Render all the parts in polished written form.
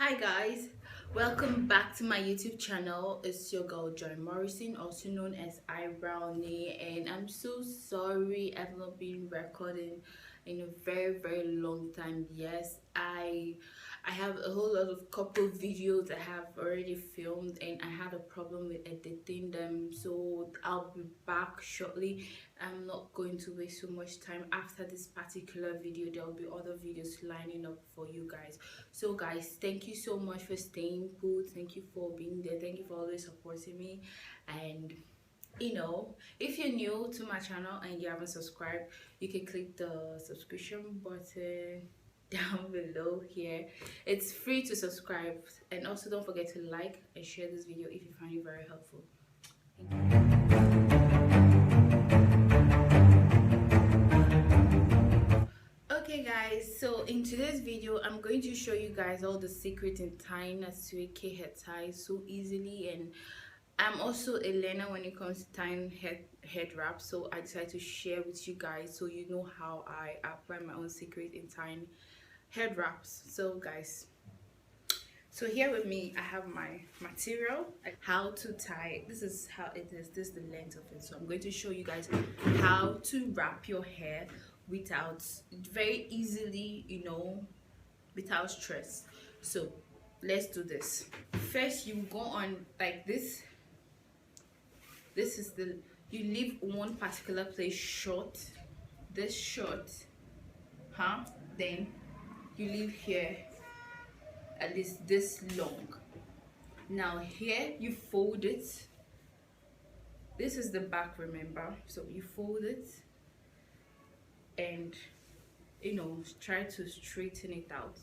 Hi guys, welcome back to my YouTube channel. It's your girl Joy Morrison, also known as Eyebrownie, and I'm so sorry I've not been recording in a very long time. Yes, I have a whole lot of couple videos I have already filmed, and I had a problem with editing them, so I'll be back shortly. I'm not going to waste so much time. After this particular video, there will be other videos lining up for you guys. So guys, thank you so much for staying put. Thank you for being there. Thank you for always supporting me. And if you're new to my channel and you haven't subscribed, you can click the subscription button down below here. It's free to subscribe, and also don't forget to like and share this video if you find it very helpful. Thank you. Okay guys, so in today's video I'm going to show you guys all the secrets in tying a 2K head tie so easily, and I'm also a learner when it comes to tying head wraps, so I decided to share with you guys so you know how I apply my own secret in tying head wraps. So guys, so here with me I have my material, how to tie. This is how it is, this is the length of it. So I'm going to show you guys how to wrap your hair without, very easily, without stress. So let's do this. First, you go on like this. This is the, you leave one particular place short, this short, then you leave here at least this long. Now here you fold it. This is the back, remember, so you fold it and try to straighten it out.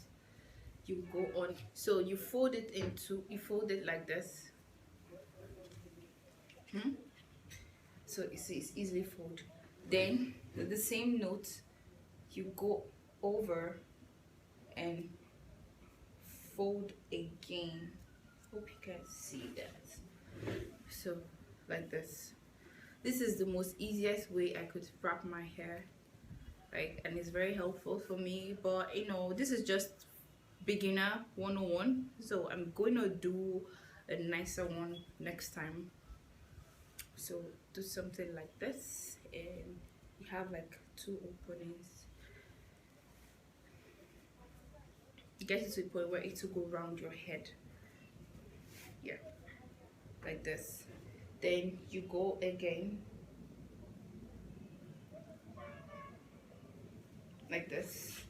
You go on, so you fold it like this. So you see it's easily folded. Then with the same note you go over and fold again. Hope you can see that. So like this. This is the most easiest way I could wrap my hair, right? And it's very helpful for me, but this is just beginner 101, so I'm going to do a nicer one next time. So do something like this, and you have like two openings. Get it to the point where it will go around your head, yeah, like this. Then you go again like this.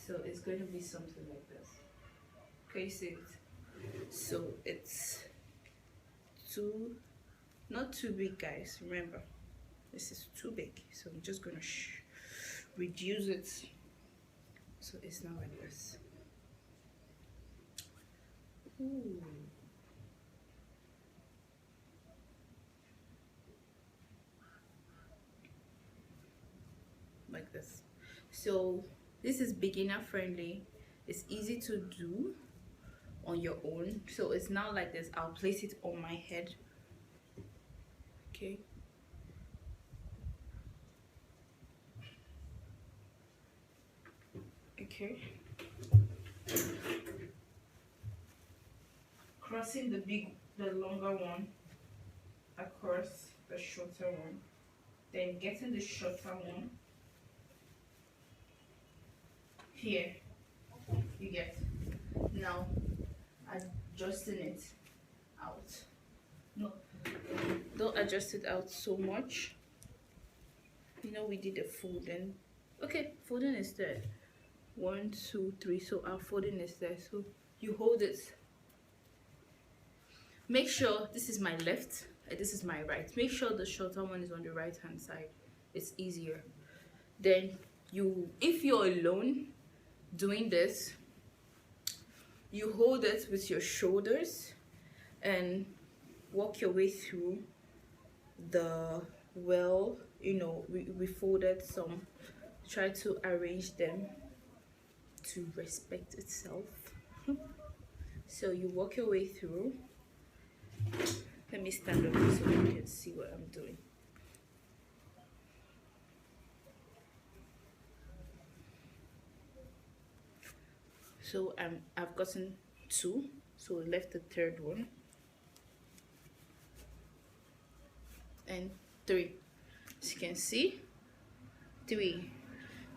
So it's going to be something like this. Okay, see it? So it's not too big, guys. Remember, this is too big, so I'm just gonna reduce it. So it's not like this. Ooh. Like this. So this is beginner friendly. It's easy to do on your own. So it's now like this. I'll place it on my head. Okay. Okay. Crossing the longer one across the shorter one, then getting the shorter one here, you get, now adjusting it out. No, don't adjust it out so much. We did the folding. Okay, folding is there. 1 2 3, so our folding is there. So you hold it. Make sure this is my left and this is my right. Make sure the shorter one is on the right hand side. It's easier. Then if you're alone doing this, you hold it with your shoulders and walk your way through the we folded some. Try to arrange them to respect itself. So you walk your way through. Let me stand up so you can see what I'm doing. So I've gotten two, so left the third one, and three. As you can see, three.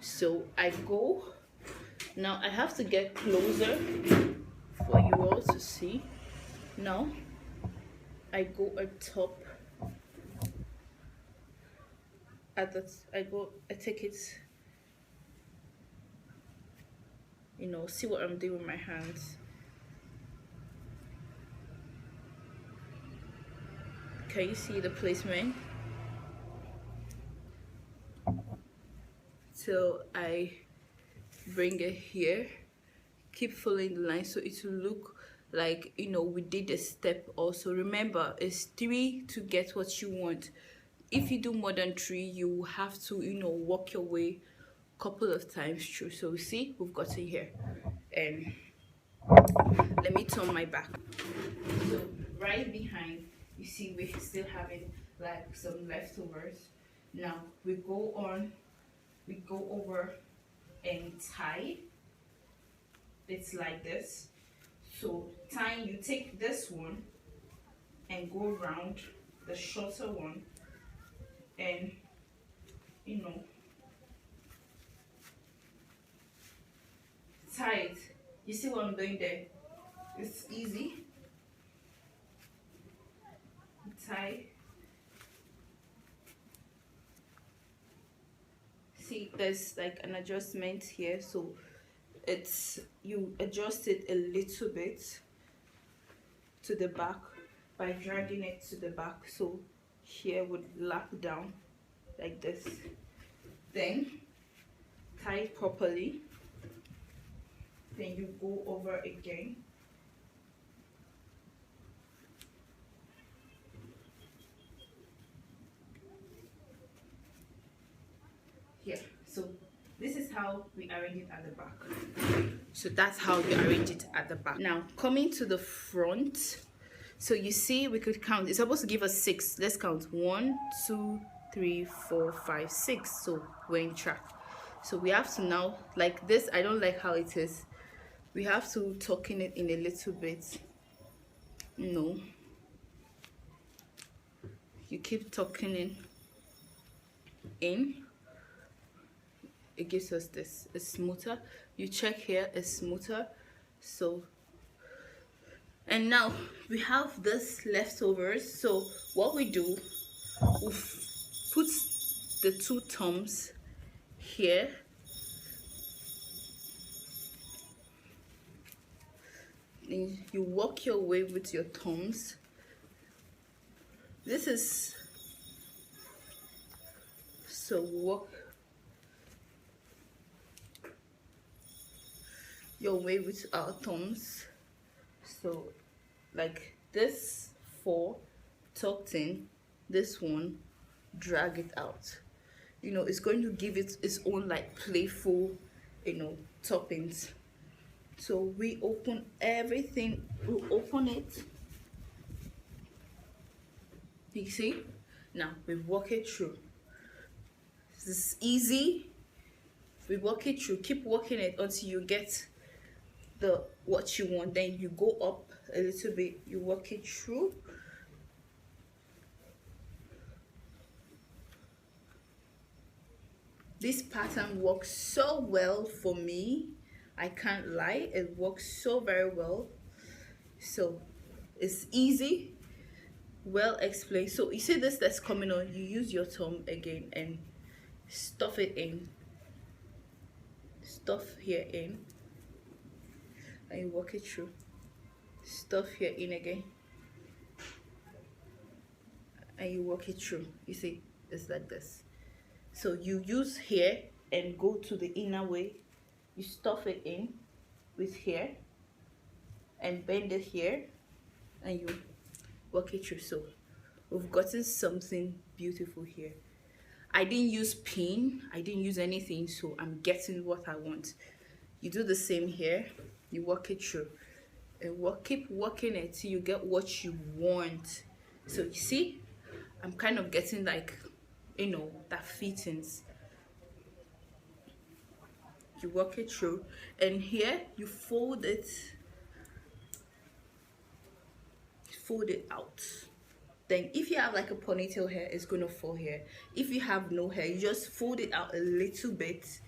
So I go now. I have to get closer for you all to see. Now I go at top. I take it, see what I'm doing with my hands. Can you see the placement? So I bring it here, keep following the line so it will look like we did a step. Also remember, it's 3 to get what you want. If you do more than 3, you have to walk your way a couple of times through. So see, we've got it here, and let me turn my back. So right behind, you see we're still having like some leftovers. Now we go over and tie. It's like this. So tying, you take this one and go around the shorter one, and tie it. You see what I'm doing there? It's easy. Tie. See, there's like an adjustment here, so you adjust it a little bit to the back by dragging it to the back, so here would lap down like this. Then tie it properly, then you go over again. Here, so this is how we arrange it at the back. So that's how you arrange it at the back. Now coming to the front, so you see we could count. It's supposed to give us 6. Let's count. 1 2 3 4 5 6. So we're in track. So we have to now, like this, I don't like how it is. We have to tuck in it in a little bit. No, you keep tucking in. It gives us this. It's smoother. You check here, it's smoother. So, and now we have this leftovers. So what we do, we put the 2 thumbs here, and you walk your way with your thumbs. This is, so walk your way with our thumbs. So like this 4 tucked in, this one drag it out. It's going to give it its own like playful toppings. So we open everything, we open it, you see. Now we walk it through. This is easy. We walk it through, keep walking it until you get what you want. Then you go up a little bit, you walk it through. This pattern works so well for me, I can't lie. It works so very well. So it's easy, well explained. So you see this that's coming on, you use your thumb again and stuff it in, stuff here in, and you walk it through. Stuff here in again, and you walk it through. You see, it's like this. So you use here and go to the inner way. You stuff it in with here and bend it here, and you walk it through. So we've gotten something beautiful here. I didn't use pin, I didn't use anything, so I'm getting what I want. You do the same here. You walk it through and keep working it till you get what you want. So you see, I'm kind of getting like that fittings. you work it through, and here you fold it out. Then if you have like a ponytail hair, it's gonna fall here. If you have no hair, you just fold it out a little bit,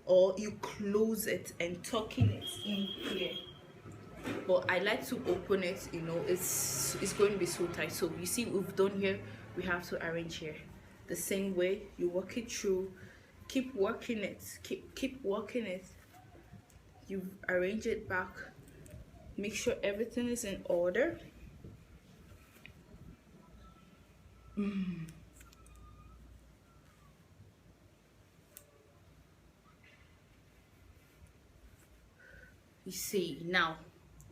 or you close it and tucking it in here. But I like to open it, you know, it's going to be so tight. So you see, we've done here, we have to arrange here the same way. You work it through, keep working it, keep working it. You arrange it back, make sure everything is in order. You see now,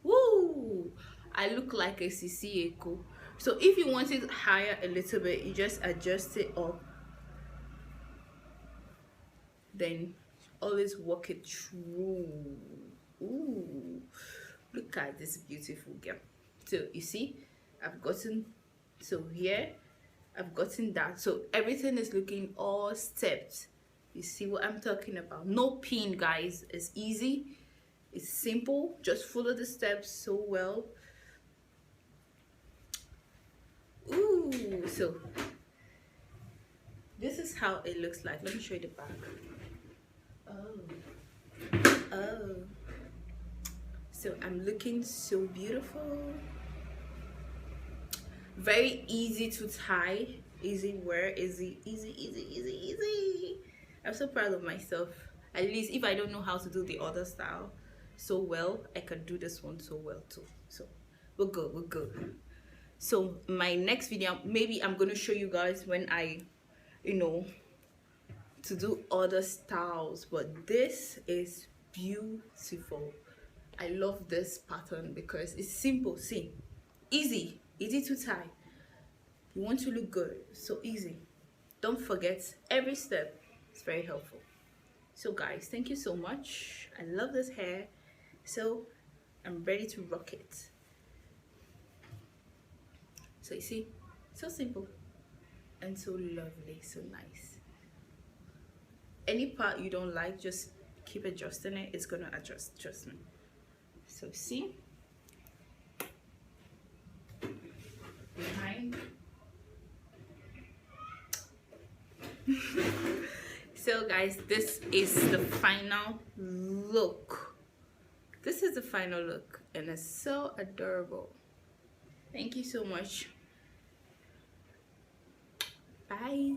woo, I look like a CC Eko. So if you want it higher a little bit, you just adjust it up, then always work it through. Ooh, look at this beautiful girl. So you see, I've gotten, so here I've gotten that, so everything is looking all stepped. You see what I'm talking about? No pin, guys. It's easy, it's simple, just follow the steps so well. Ooh, so this is how it looks like. Let me show you the back. Oh, so I'm looking so beautiful. Very easy to tie, easy wear, easy. I'm so proud of myself. At least if I don't know how to do the other style so well, I can do this one so well too. So we're good. So my next video, maybe I'm gonna show you guys when I, you know, to do other styles. But this is beautiful. I love this pattern because it's simple. See, easy to tie. You want to look good, so easy. Don't forget every step. It's very helpful. So guys, thank you so much. I love this hair, so I'm ready to rock it. So you see, so simple and so lovely, so nice. Any part you don't like, just keep adjusting it. It's gonna adjust, trust me. So see, behind. So guys, this is the final look. This is the final look, and it's so adorable. Thank you so much. Bye.